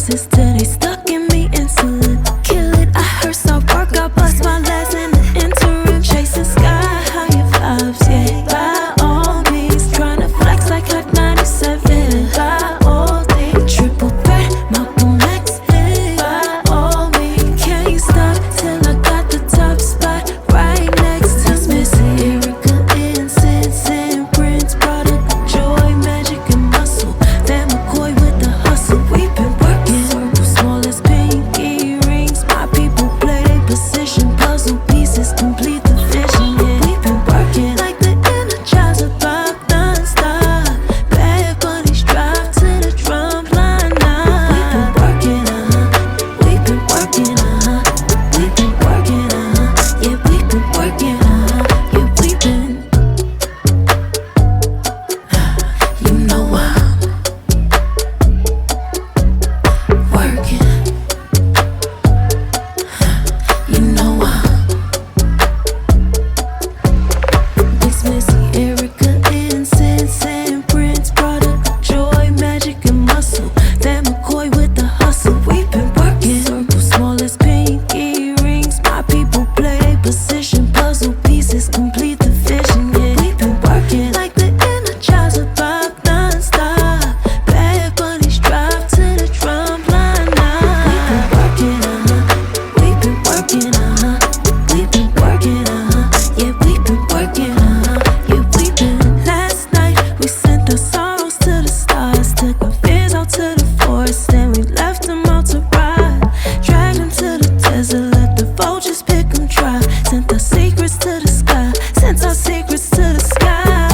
doses till they stuck in me insulin. Kill it, I heard soft work, I bust my legs in the interim. Chasing sky, how your vibes, yeah. By all means, tryna flex like Hot 97. By all means, triple threat, Malcolm X. By all means, can't stop till I got the top spot right next to Missy, Erica, Incense, and Prince, product of joy, magic, and muscle. Van McCoy with the hustle, we've been working. Circle small as pinky rings, my people play their position. Puzzle pieces complete the vision, yeah. We've been working like the Energizer Bob non-stop. Bad bunnies drive to the drum line now. We've been working, we've been working, we've been working, yeah, we've been working, yeah, we've been. You know I'm working. You know I'm Big Missy, Erica, Incense, and Prince, product of joy, magic, and muscle. Van McCoy with the hustle, we've been working. Circle small as pinky rings, my people play their position. Puzzle pieces complete the vision, yeah. We've been working like the Energizer Bob non-stop. Bad bunnies drive to the drum line now. We've been working, we've been working, we've been working, yeah, we've been working, yeah, we've been. Last night we sent our sorrows to the stars, took our fears out to the forest, and we left them out to ride. Dragged them to the desert, let the vultures pick them dry. Sent our secrets to the sky, sent our secrets to the sky.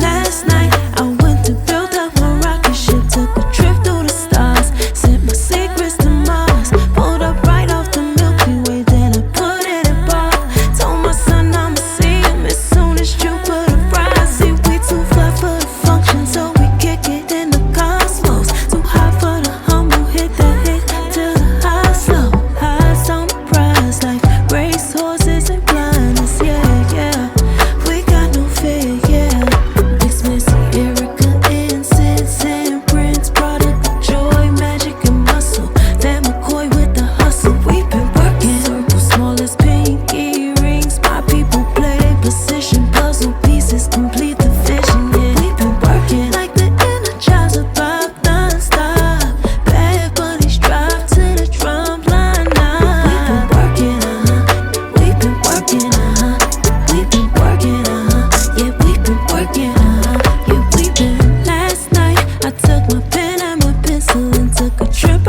Last night I went to build up my rocket ship, took a trip through the stars, sent my secrets to Mars. Pulled up right off the Milky Way, then I put it in bar. Told my son I'ma see him as soon as Jupiter rise. See, we too fly for the function, so we kick it in the cosmos. Too high for the humble, hit the hit till the high slow. Highs on the prize like race horses and blindness, yeah, yeah. We got no fear, yeah. Big Missy, Erica, Incense, and Prince, product of joy, magic, and muscle. Van McCoy with the hustle, we've been working. Circle small as pinky rings, my people play their position. Puzzle pieces complete the vision, yeah. We've been working like the Energizer Bob non-stop. Bad bunnies drive to the drum line now. We've been working, we've been working, we've been working, yeah, we've been working, yeah, we've been. Last night I took my pen and my pencil and took a trip